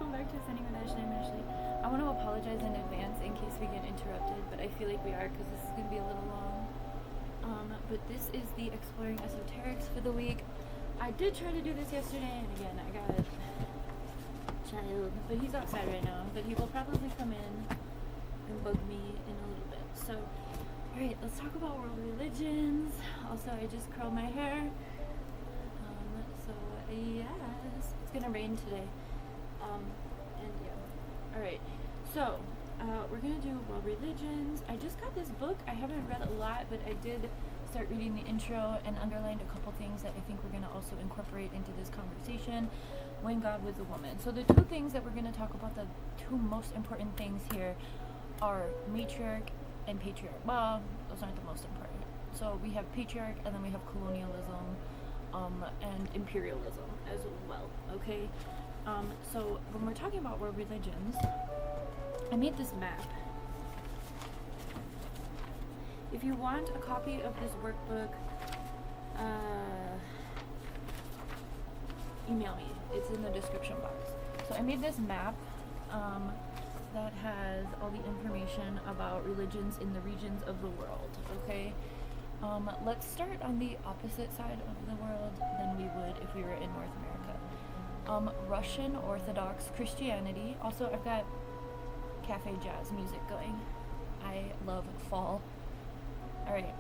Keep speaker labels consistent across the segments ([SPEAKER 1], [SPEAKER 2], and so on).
[SPEAKER 1] welcome back to Sunny Madash. I'm Ashley. I want to apologize in advance in case we get interrupted, but I feel like we are because this is going to be a little long. But this is the Exploring Esoterics for the week. I did try to do this yesterday, and again, I got a child, but he's outside right now, but he will probably come in and bug me in a little bit. So, alright, let's talk about world religions. Also, I just curled my hair. Yes, it's gonna rain today. And yeah. Alright, so we're gonna do world religions. I just got this book. I haven't read a lot, but I did start reading the intro and underlined a couple things that I think we're gonna also incorporate into this conversation. When God was a woman. So the two things that we're gonna talk about, the two most important things here, are matriarch and patriarch. Well, those aren't the most important. So we have patriarch, and then we have colonialism. And imperialism as well, okay? So when we're talking about world religions, I made this map. If you want a copy of this workbook, email me. It's in the description box. So I made this map that has all the information about religions in the regions of the world, okay? Let's start on the opposite side of the world than we would if we were in North America. Russian Orthodox Christianity. Also, I've got cafe jazz music going. I love fall. Alright,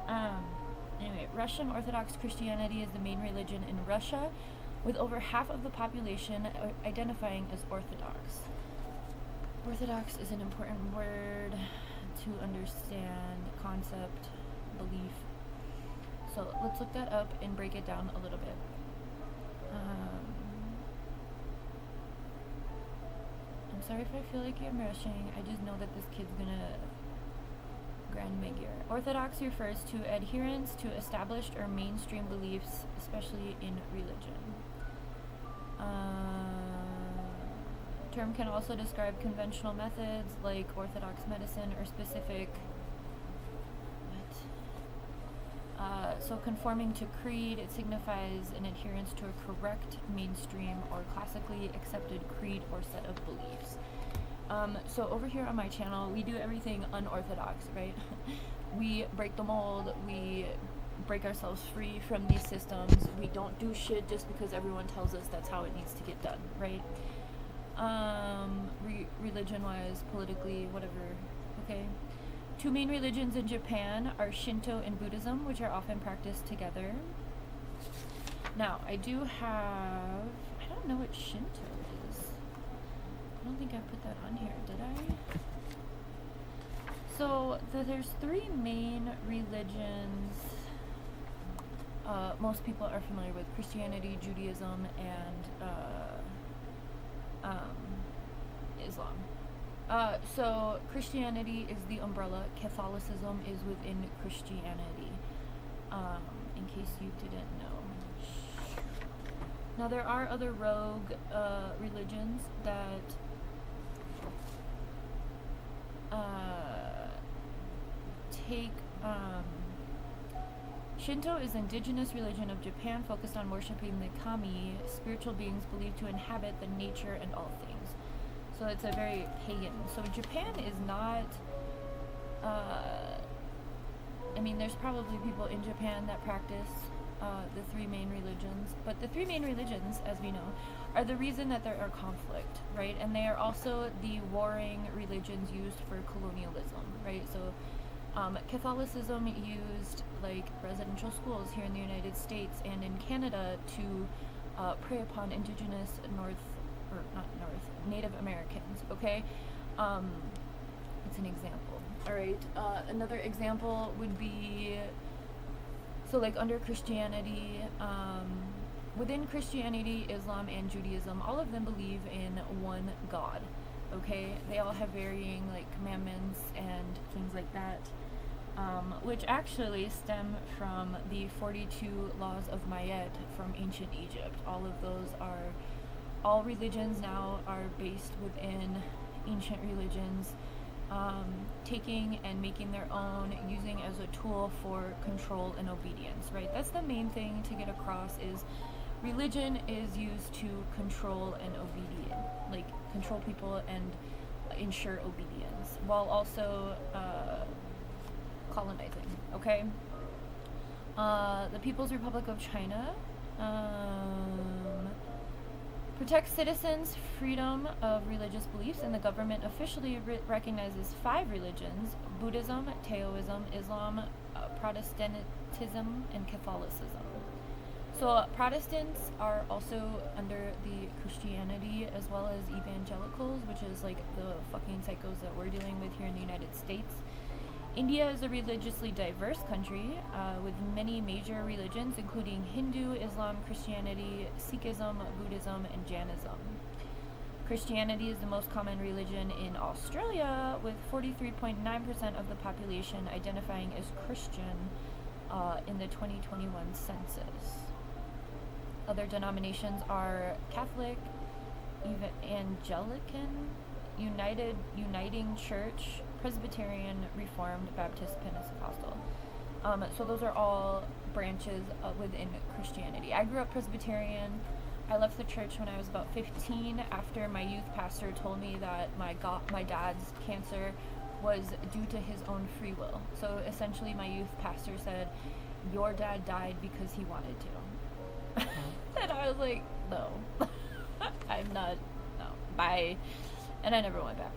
[SPEAKER 1] anyway, Russian Orthodox Christianity is the main religion in Russia, with over half of the population identifying as Orthodox. Orthodox is an important word to understand, concept, belief. So let's look that up and break it down a little bit. I'm sorry if I feel like I'm rushing. I just know that this kid's gonna grind my gear. Orthodoxy refers to adherence to established or mainstream beliefs, especially in religion. Term can also describe conventional methods like Orthodox medicine or specific so conforming to creed, it signifies an adherence to a correct, mainstream, or classically accepted creed or set of beliefs. So over here on my channel, we do everything unorthodox, right? We break the mold, we break ourselves free from these systems, we don't do shit just because everyone tells us that's how it needs to get done, right? Religion-wise, politically, whatever, okay? Two main religions in Japan are Shinto and Buddhism, which are often practiced together. Now, I don't know what Shinto is. I don't think I put that on here, did I? So, there's three main religions. Most people are familiar with Christianity, Judaism, and Islam. So Christianity is the umbrella. Catholicism is within Christianity, in case you didn't know. Now there are other rogue religions that take Shinto is indigenous religion of Japan focused on worshipping the kami, spiritual beings believed to inhabit the nature and all things. So it's a very pagan. So Japan is not, there's probably people in Japan that practice the three main religions, but the three main religions, as we know, are the reason that there are conflict, right? And they are also the warring religions used for colonialism, right? So Catholicism used like residential schools here in the United States and in Canada to prey upon indigenous Native Americans, okay? It's an example. Alright, another example would be, so like under Christianity, within Christianity, Islam, and Judaism, all of them believe in one God, okay? They all have varying like commandments and things like that, which actually stem from the 42 laws of Mayet from ancient Egypt. All religions now are based within ancient religions, taking and making their own, using as a tool for control and obedience, right? That's the main thing to get across is religion is used to control and control people and ensure obedience, while also colonizing. Okay. The People's Republic of China protects citizens' freedom of religious beliefs, and the government officially recognizes 5 religions: Buddhism, Taoism, Islam, Protestantism, and Catholicism. So Protestants are also under the Christianity, as well as evangelicals, which is like the fucking psychos that we're dealing with here in the United States. India is a religiously diverse country with many major religions, including Hindu, Islam, Christianity, Sikhism, Buddhism, and Jainism. Christianity is the most common religion in Australia, with 43.9% of the population identifying as Christian in the 2021 census. Other denominations are Catholic, Anglican, Uniting Church, Presbyterian, Reformed, Baptist, Pentecostal. So those are all branches within Christianity. I grew up Presbyterian. I left the church when I was about 15 after my youth pastor told me that my dad's cancer was due to his own free will. So essentially my youth pastor said, your dad died because he wanted to. And I was like, no. I'm not, no, bye. And I never went back.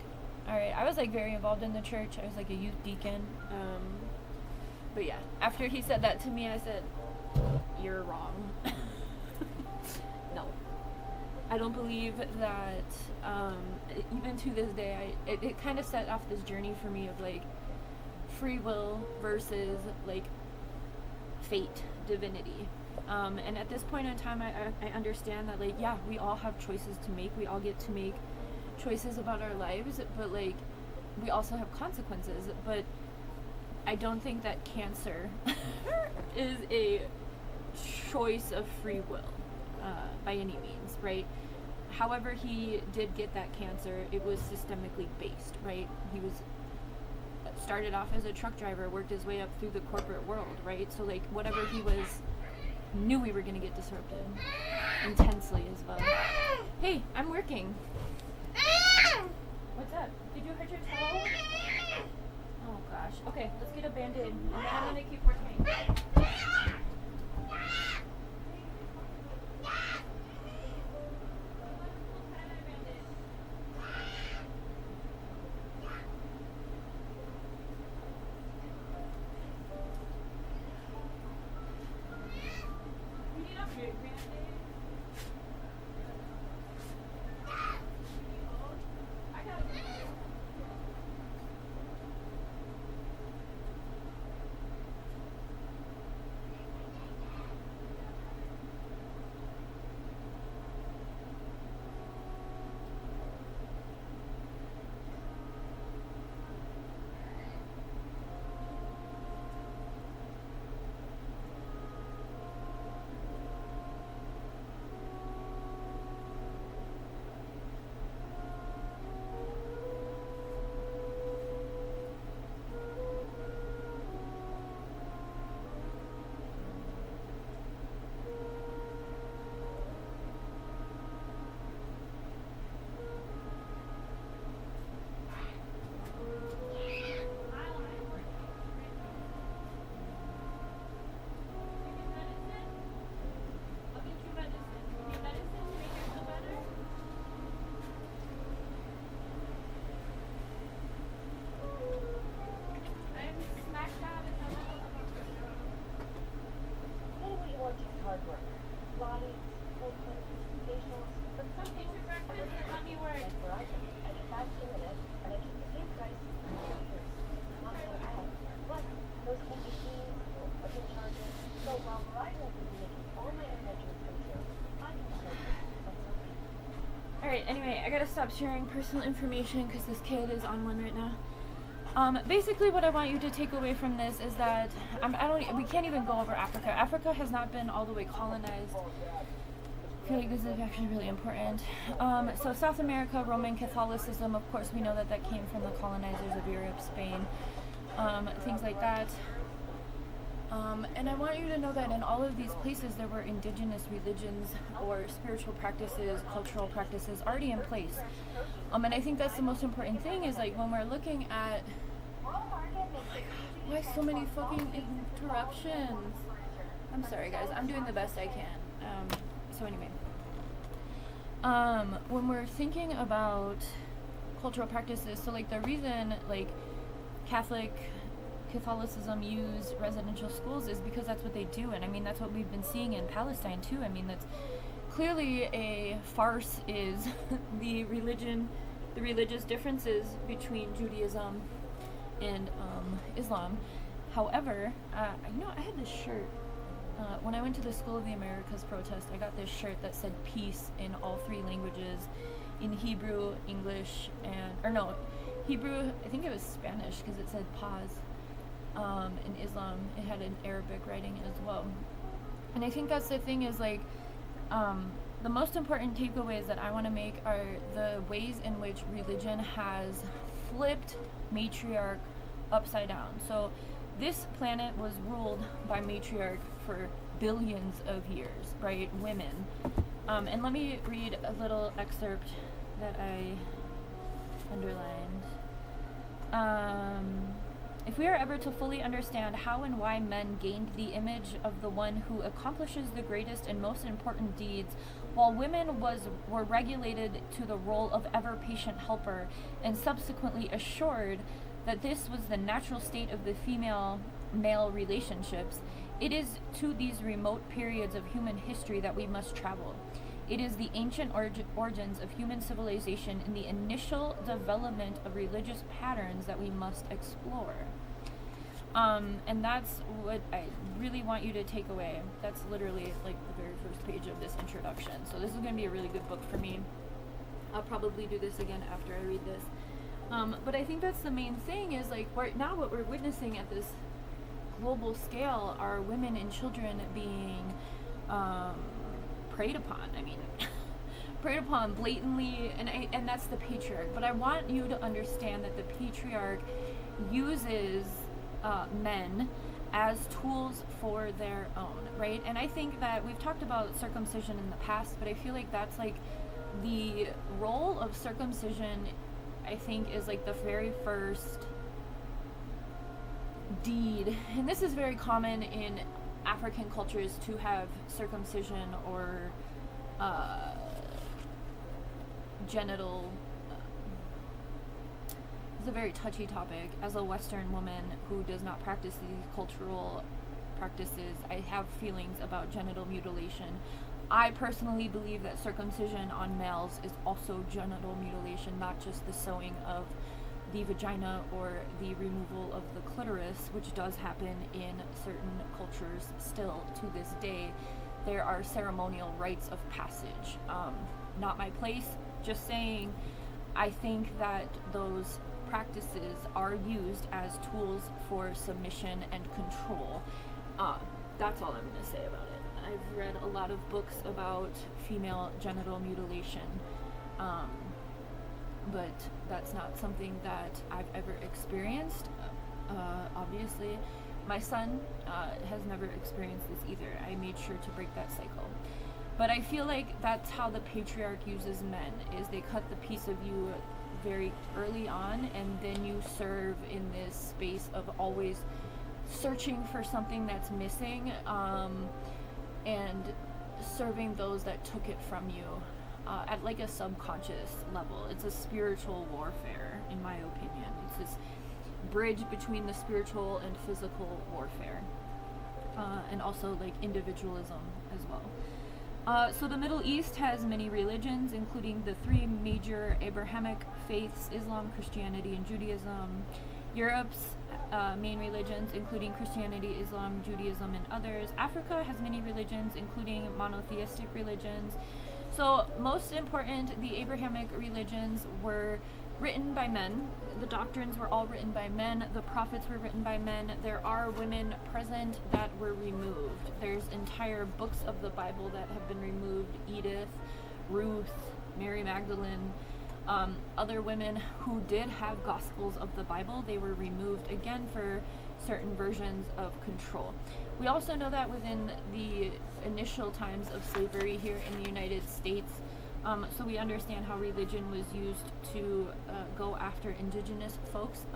[SPEAKER 1] Alright, I was like very involved in the church. I was like a youth deacon. But yeah, after he said that to me, I said, you're wrong. No. I don't believe that, even to this day, it kind of set off this journey for me of like free will versus like fate, divinity. And at this point in time, I understand that like, yeah, we all have choices to make. We all get to make choices about our lives, but like we also have consequences. But I don't think that cancer is a choice of free will by any means, right? However he did get that cancer, it was systemically based, right? He was started off as a truck driver, worked his way up through the corporate world, right? So like whatever he was, knew we were going to get disrupted intensely as well. Hey, I'm working. What's up? Did you hurt your toe? Oh gosh. Okay, let's get a band-aid and then I'm gonna keep working. Alright, anyway, I gotta stop sharing personal information because this kid is on one right now. Basically what I want you to take away from this is that we can't even go over Africa. Africa has not been all the way colonized. I feel like this is actually really important. So South America, Roman Catholicism, of course we know that came from the colonizers of Europe, Spain, things like that. And I want you to know that in all of these places there were indigenous religions or spiritual practices, cultural practices already in place. And I think that's the most important thing is like when we're looking at, oh my God, why so many fucking interruptions? I'm sorry guys, I'm doing the best I can. So anyway, when we're thinking about cultural practices, so like the reason like Catholicism use residential schools is because that's what they do, and I mean that's what we've been seeing in Palestine too. I mean that's clearly a farce is the religious differences between Judaism and Islam. However, I had this shirt when I went to the School of the Americas protest. I got this shirt that said peace in all three languages, in Hebrew, English, Hebrew, I think it was Spanish because it said paz. In Islam, it had an Arabic writing as well. And I think that's the thing is like, the most important takeaways that I want to make are the ways in which religion has flipped matriarch upside down. So this planet was ruled by matriarch for billions of years, right? Women. And let me read a little excerpt that I underlined. If we are ever to fully understand how and why men gained the image of the one who accomplishes the greatest and most important deeds, while women were regulated to the role of ever-patient helper, and subsequently assured that this was the natural state of the female-male relationships, it is to these remote periods of human history that we must travel. It is the ancient origins of human civilization in the initial development of religious patterns that we must explore. And that's what I really want you to take away. That's literally like the very first page of this introduction. So this is going to be a really good book for me. I'll probably do this again after I read this. But I think that's the main thing is like right now what we're witnessing at this global scale are women and children being preyed upon. I mean, preyed upon blatantly, and that's the patriarch. But I want you to understand that the patriarch uses men as tools for their own, right? And I think that we've talked about circumcision in the past, but I feel like that's like the role of circumcision, I think, is like the very first deed, and this is very common in African cultures to have circumcision or genital. It's a very touchy topic. As a Western woman who does not practice these cultural practices, I have feelings about genital mutilation. I personally believe that circumcision on males is also genital mutilation, not just the sewing of the vagina or the removal of the clitoris, which does happen in certain cultures still to this day. There are ceremonial rites of passage. Not my place, just saying, I think that those practices are used as tools for submission and control. That's all I'm going to say about it. I've read a lot of books about female genital mutilation, but that's not something that I've ever experienced. Obviously, my son has never experienced this either. I made sure to break that cycle. But I feel like that's how the patriarch uses men, is they cut the piece of you very early on, and then you serve in this space of always searching for something that's missing, and serving those that took it from you at like a subconscious level. It's a spiritual warfare, in my opinion. It's this bridge between the spiritual and physical warfare, and also like individualism as well. So the Middle East has many religions, including the three major Abrahamic faiths: Islam, Christianity, and Judaism. Europe's main religions, including Christianity, Islam, Judaism, and others. Africa has many religions, including monotheistic religions. So most important, the Abrahamic religions were written by men. The doctrines were all written by men. The prophets were written by men. There are women present that were removed. There's entire books of the Bible that have been removed. Edith, Ruth, Mary Magdalene, other women who did have gospels of the Bible, they were removed again for certain versions of control. We also know that within the initial times of slavery here in the United States, so we understand how religion was used to go after indigenous folks,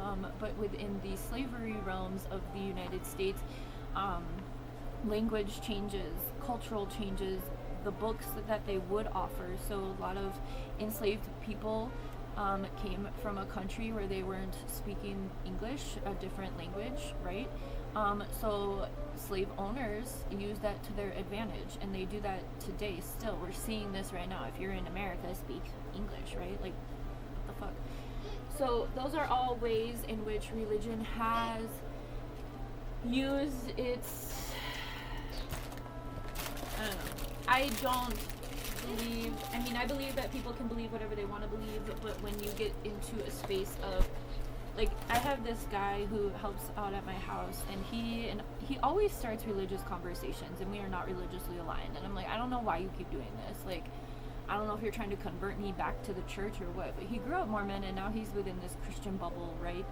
[SPEAKER 1] but within the slavery realms of the United States, language changes, cultural changes, the books that they would offer. So a lot of enslaved people came from a country where they weren't speaking English, a different language, right? So slave owners use that to their advantage, and they do that today still. We're seeing this right now. If you're in America, speak English, right? Like, what the fuck? So those are all ways in which religion has used its, I don't believe, I believe that people can believe whatever they want to believe, but when you get into a space of, like, I have this guy who helps out at my house, and he always starts religious conversations, and we are not religiously aligned, and I'm like, I don't know why you keep doing this. Like, I don't know if you're trying to convert me back to the church or what, but he grew up Mormon, and now he's within this Christian bubble, right?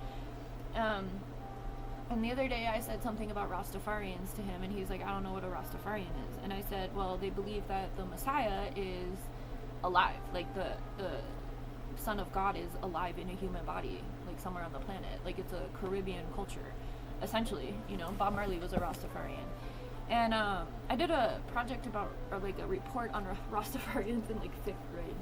[SPEAKER 1] And the other day I said something about Rastafarians to him, and he's like, I don't know what a Rastafarian is. And I said, well, they believe that the Messiah is alive, like the Son of God is alive in a human body, like somewhere on the planet. Like, it's a Caribbean culture, essentially. You know, Bob Marley was a Rastafarian. And I did a project about, or like a report on Rastafarians in like 5th grade.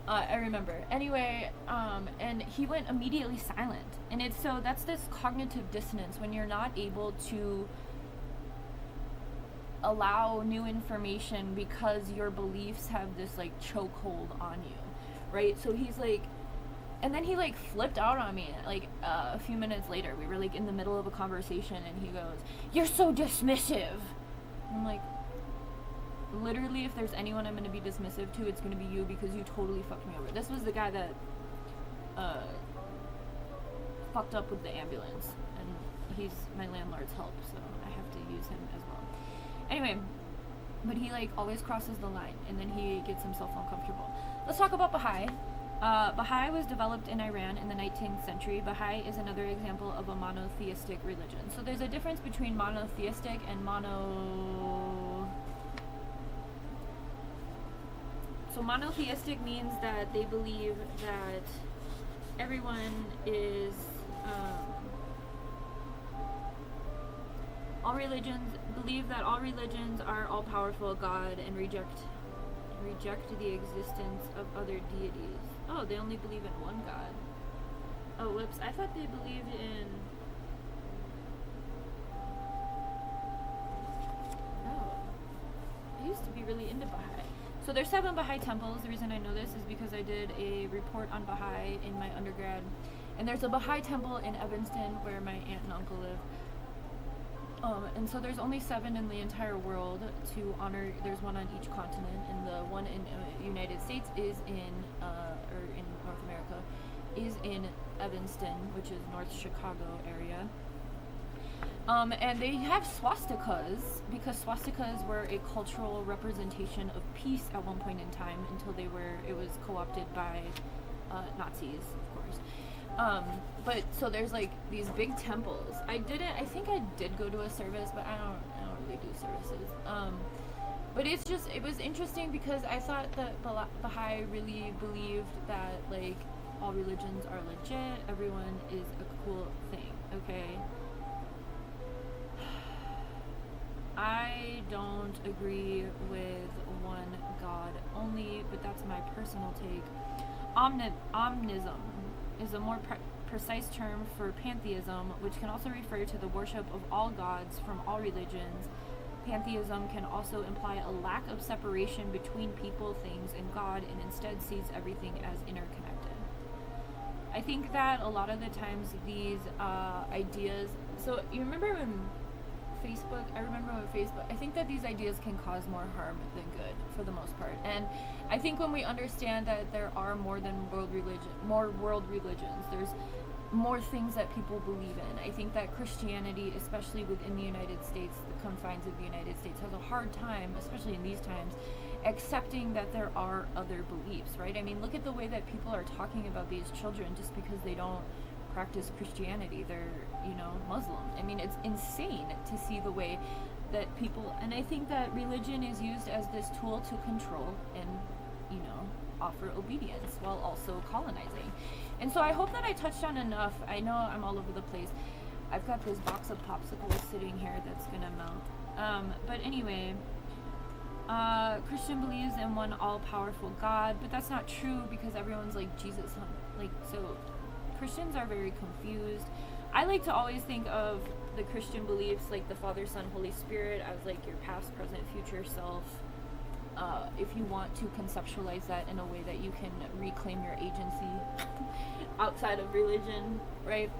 [SPEAKER 1] I remember. Anyway, and he went immediately silent. And that's this cognitive dissonance when you're not able to allow new information because your beliefs have this like chokehold on you, right? So he's like, and then he like flipped out on me like a few minutes later. We were like in the middle of a conversation, and he goes, "You're so dismissive." And I'm like, literally, if there's anyone I'm going to be dismissive to, it's going to be you, because you totally fucked me over. This was the guy that fucked up with the ambulance, and he's my landlord's help, so I have to use him as well. Anyway, but he like always crosses the line, and then he gets himself uncomfortable. Let's talk about Baha'i. Baha'i was developed in Iran in the 19th century. Baha'i is another example of a monotheistic religion. So there's a difference between monotheistic and So monotheistic means that they believe that everyone is, all religions are all-powerful God, and reject the existence of other deities. Oh, they only believe in one God. Oh, whoops, I thought they believed in... Oh, I used to be really into Baha'i. So there's 7 Baha'i temples. The reason I know this is because I did a report on Baha'i in my undergrad. And there's a Baha'i temple in Evanston where my aunt and uncle live. And so there's only 7 in the entire world to honor. There's one on each continent, and the one in United States is in North America, is in Evanston, which is North Chicago area. And they have swastikas, because swastikas were a cultural representation of peace at one point in time, until it was co-opted by Nazis, of course. But so there's like these big temples. I think I did go to a service, but I don't really do services. But it was interesting, because I thought that Baha'i really believed that like all religions are legit, everyone is a cool thing, okay? I don't agree with one God only, but that's my personal take. Omnism is a more precise term for pantheism, which can also refer to the worship of all gods from all religions. Pantheism can also imply a lack of separation between people, things, and God, and instead sees everything as interconnected. I think that a lot of the times these ideas... So you remember when Facebook, I think that these ideas can cause more harm than good for the most part. And I think when we understand that there are more world religions, there's more things that people believe in. I think that Christianity, especially within the United States, the confines of the United States, has a hard time, especially in these times, accepting that there are other beliefs, right? I mean, look at the way that people are talking about these children just because they don't practice Christianity. They're, Muslim. I mean, it's insane to see the way that people, and I think that religion is used as this tool to control and, offer obedience while also colonizing. And so I hope that I touched on enough. I know I'm all over the place. I've got this box of popsicles sitting here that's gonna melt. But anyway, Christian believes in one all-powerful God, but that's not true because everyone's like Jesus, huh? So Christians are very confused. I like to always think of the Christian beliefs like the Father, Son, Holy Spirit as like your past, present, future self. If you want to conceptualize that in a way that you can reclaim your agency outside of religion, right?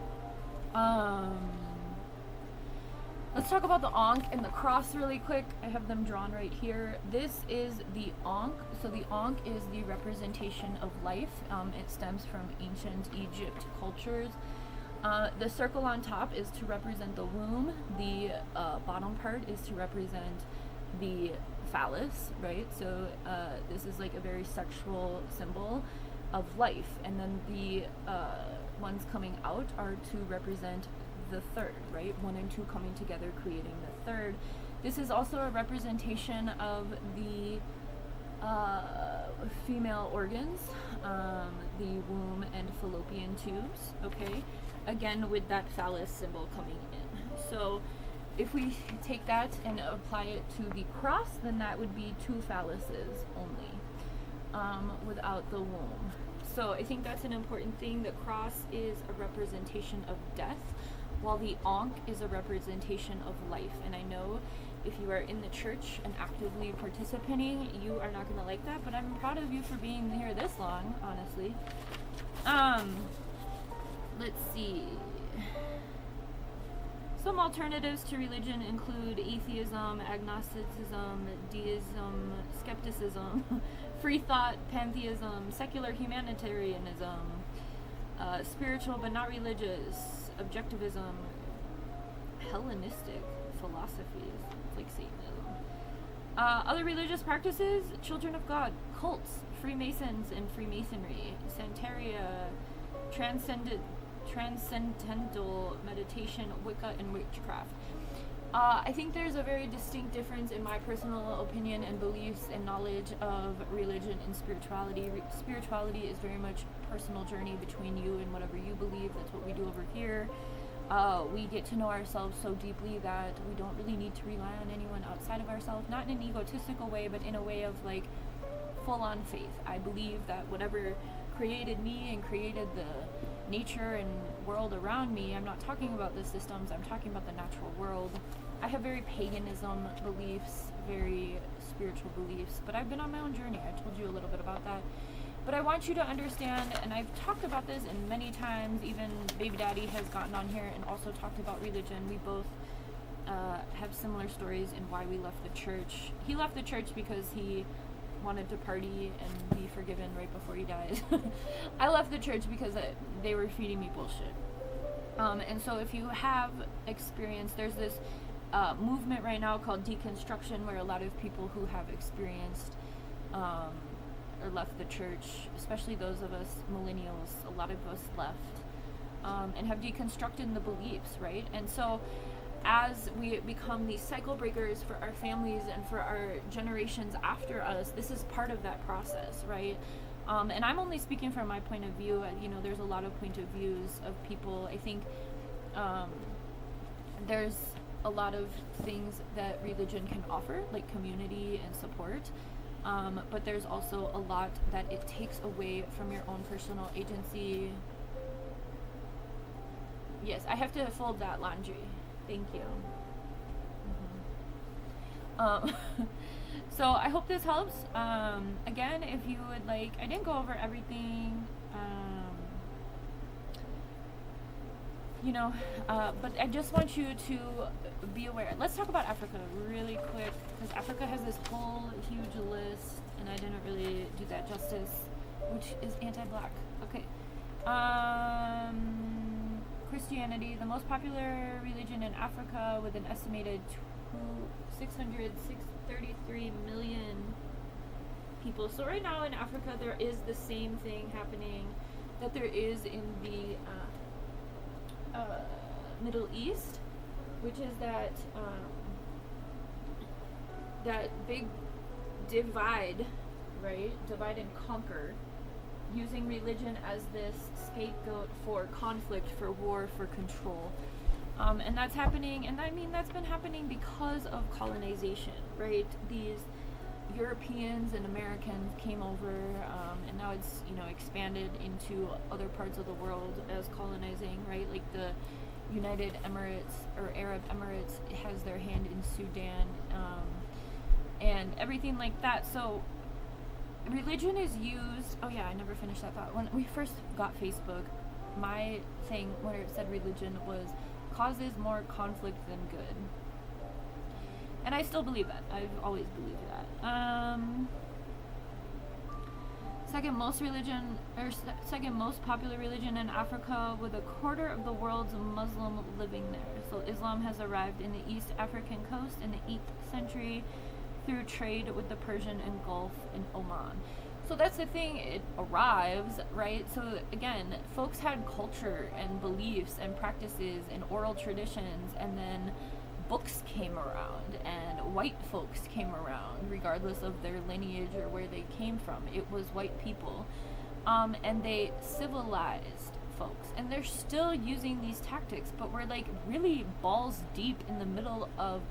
[SPEAKER 1] Let's talk about the Ankh and the cross really quick. I have them drawn right here. This is the Ankh. So the Ankh is the representation of life. It stems from ancient Egypt cultures. The circle on top is to represent the womb. The bottom part is to represent the phallus, right? So this is like a very sexual symbol of life. And then the ones coming out are to represent the third, right? 1 and 2 coming together, creating the third. This is also a representation of the female organs, the womb and fallopian tubes, okay? Again, with that phallus symbol coming in. So if we take that and apply it to the cross, then that would be 2 phalluses only, without the womb. So I think that's an important thing. The cross is a representation of death, while the Ankh is a representation of life. And I know if you are in the church and actively participating, you are not going to like that, but I'm proud of you for being here this long, honestly. Let's see. Some alternatives to religion include atheism, agnosticism, deism, skepticism, free thought, pantheism, secular humanitarianism, spiritual but not religious, objectivism, Hellenistic philosophies, like Satanism. Other religious practices, Children of God, cults, Freemasons and Freemasonry, Santeria, transcendental meditation, Wicca, and witchcraft. I think there's a very distinct difference in my personal opinion and beliefs and knowledge of religion and spirituality. Spirituality is very much a personal journey between you and whatever you believe. That's what we do over here. We get to know ourselves so deeply that we don't really need to rely on anyone outside of ourselves, not in an egotistical way, but in a way of like full-on faith. I believe that whatever created me and created the nature and world around me, I'm not talking about the systems, I'm talking about the natural world. I have very paganism beliefs, very spiritual beliefs, but I've been on my own journey. I told you a little bit about that. But I want you to understand, and I've talked about this and many times, even Baby Daddy has gotten on here and also talked about religion. We both have similar stories in why we left the church. He left the church because he wanted to party and be forgiven right before he died. I left the church because they were feeding me bullshit. And so if you have experienced, there's this movement right now called deconstruction, where a lot of people who have experienced or left the church, especially those of us millennials, a lot of us left and have deconstructed the beliefs, right? And so as we become these cycle breakers for our families and for our generations after us, this is part of that process, right? And I'm only speaking from my point of view. You know, there's a lot of point of views of people. I think there's a lot of things that religion can offer, like community and support. But there's also a lot that it takes away from your own personal agency. Yes, I have to fold that laundry. Thank you. So I hope this helps. Again, if you would like, I didn't go over everything, but I just want you to be aware. Let's talk about Africa really quick, because Africa has this whole huge list, and I didn't really do that justice, which is anti-black. Okay. Christianity, the most popular religion in Africa, with an estimated 633 million people. So right now in Africa, there is the same thing happening that there is in the Middle East, which is that big divide, right? Divide and conquer, using religion as this scapegoat for conflict, for war, for control. And that's happening, and I mean, that's been happening because of colonization, right? These Europeans and Americans came over, and now it's, expanded into other parts of the world as colonizing, right? Like the United Emirates or Arab Emirates has their hand in Sudan, and everything like that. So religion is used. Oh yeah, I never finished that thought. When we first got Facebook, my thing where it said religion was causes more conflict than good. And I still believe that. I've always believed that. Second most popular religion in Africa, with a quarter of the world's Muslim living there. So Islam has arrived in the East African coast in the 8th century through trade with the Persian and Gulf and Oman. So that's the thing, it arrives, right? So again, folks had culture and beliefs and practices and oral traditions, and then books came around and white folks came around, regardless of their lineage or where they came from. It was white people, and they civilized folks, and they're still using these tactics, but we're like really balls deep in the middle of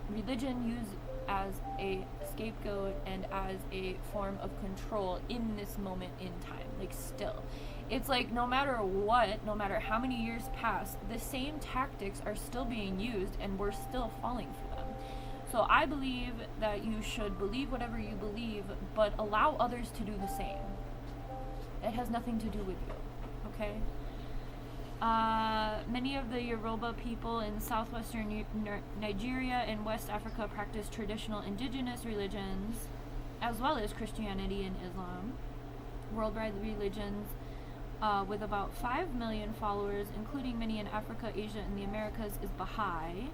[SPEAKER 1] religion used as a scapegoat and as a form of control in this moment in time. Like, still, it's like no matter what, no matter how many years pass, the same tactics are still being used, and we're still falling for them. So I believe that you should believe whatever you believe, but allow others to do the same. It has nothing to do with you, okay? Many of the Yoruba people in southwestern Nigeria and West Africa practice traditional indigenous religions, as well as Christianity and Islam. Worldwide religions with about 5 million followers, including many in Africa, Asia, and the Americas, is Baha'i.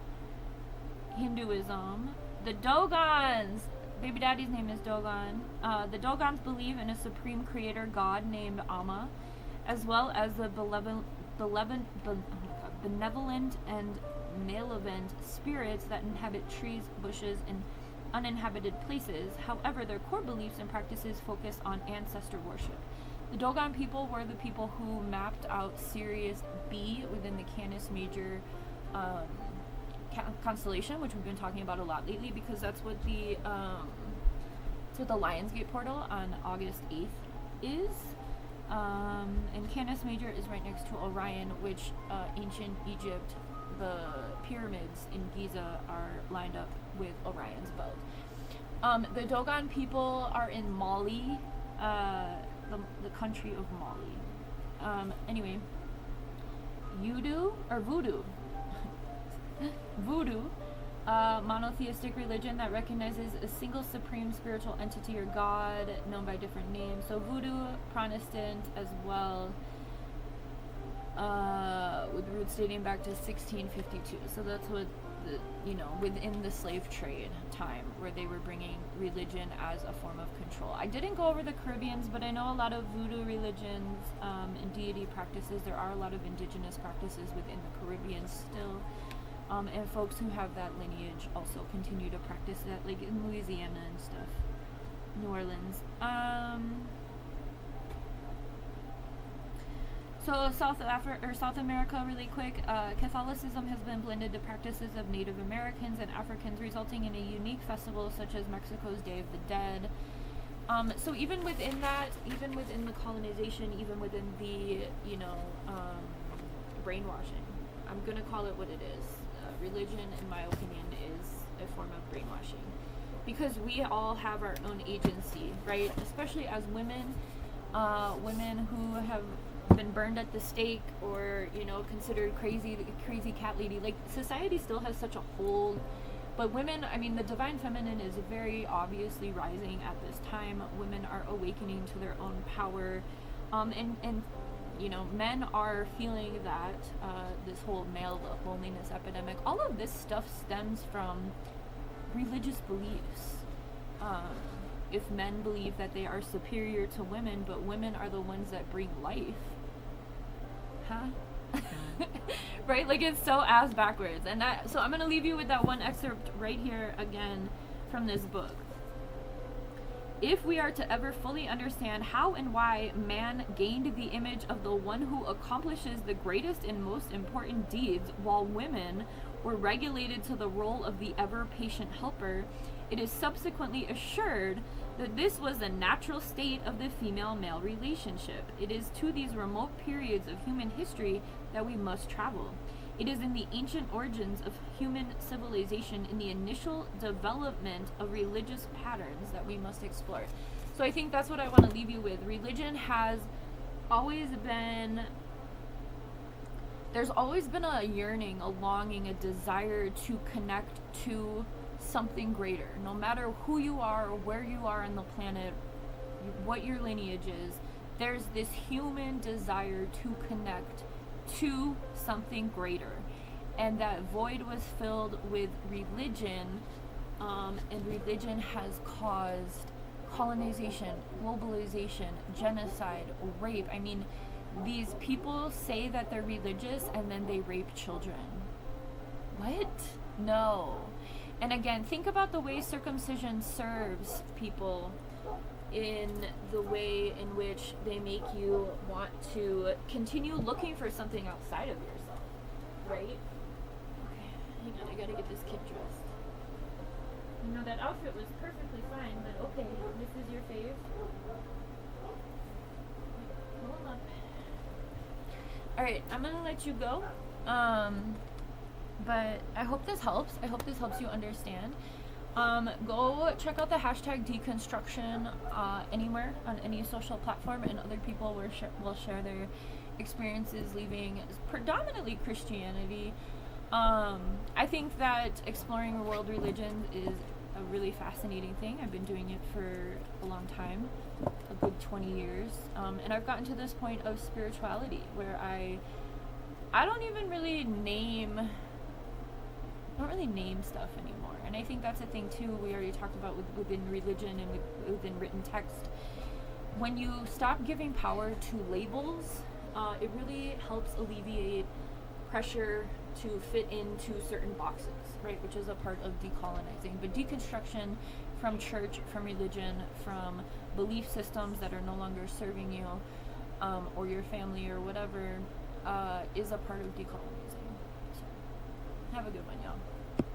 [SPEAKER 1] Hinduism. The Dogons! Baby daddy's name is Dogon. The Dogons believe in a supreme creator god named Amma, as well as the benevolent and malevolent spirits that inhabit trees, bushes, and uninhabited places. However, their core beliefs and practices focus on ancestor worship. The Dogon people were the people who mapped out Sirius B within the Canis Major constellation, which we've been talking about a lot lately, because that's what the Lionsgate portal on August 8th is. And Canis Major is right next to Orion, which ancient Egypt, the pyramids in Giza are lined up with Orion's belt. The Dogon people are in Mali, the country of Mali. Anyway, Voodoo, monotheistic religion that recognizes a single supreme spiritual entity or god known by different names. So Voodoo, Protestant as well, with roots dating back to 1652. So that's what within the slave trade time, where they were bringing religion as a form of control. I didn't go over the Caribbeans, but I know a lot of voodoo religions and deity practices. There are a lot of indigenous practices within the Caribbean still. And folks who have that lineage also continue to practice that, like in Louisiana and stuff, New Orleans. So South America, really quick. Catholicism has been blended to practices of Native Americans and Africans, resulting in a unique festival such as Mexico's Day of the Dead. So even within that, even within the colonization, even within the brainwashing, I'm gonna call it what it is. Religion, in my opinion, is a form of brainwashing, because we all have our own agency, right? Especially as women, women who have been burned at the stake, or considered crazy cat lady. Like, society still has such a hold, but women, I mean, the divine feminine is very obviously rising at this time. Women are awakening to their own power, and men are feeling that this whole male loneliness epidemic, all of this stuff stems from religious beliefs. If men believe that they are superior to women, but women are the ones that bring life, Right? Like, it's so ass backwards. And so I'm going to leave you with that one excerpt right here again from this book. If we are to ever fully understand how and why man gained the image of the one who accomplishes the greatest and most important deeds, while women were regulated to the role of the ever-patient helper, it is subsequently assured that this was the natural state of the female-male relationship. It is to these remote periods of human history that we must travel. It is in the ancient origins of human civilization, in the initial development of religious patterns, that we must explore. So I think that's what I want to leave you with. Religion has always been, there's always been a yearning, a longing, a desire to connect to something greater. No matter who you are or where you are on the planet, what your lineage is, there's this human desire to connect to something greater. And that void was filled with religion, and religion has caused colonization, globalization, genocide, rape. I mean, these people say that they're religious and then they rape children. What? No. And again, think about the way circumcision serves people, in the way in which they make you want to continue looking for something outside of yourself, right? Okay, hang on, I gotta get this kid dressed. You know, that outfit was perfectly fine, but okay, this is your fave. Hold up. Alright, I'm gonna let you go. But I hope this helps. I hope this helps you understand. Go check out the hashtag deconstruction anywhere on any social platform, and other people will share their experiences leaving predominantly Christianity. I think that exploring world religions is a really fascinating thing. I've been doing it for a long time, a good 20 years, and I've gotten to this point of spirituality where I don't even really name stuff anymore. And I think that's a thing too we already talked about within religion and within written text. When you stop giving power to labels, it really helps alleviate pressure to fit into certain boxes, right? Which is a part of decolonizing. But deconstruction from church, from religion, from belief systems that are no longer serving you, or your family or whatever, is a part of decolonizing. So, have a good one, y'all.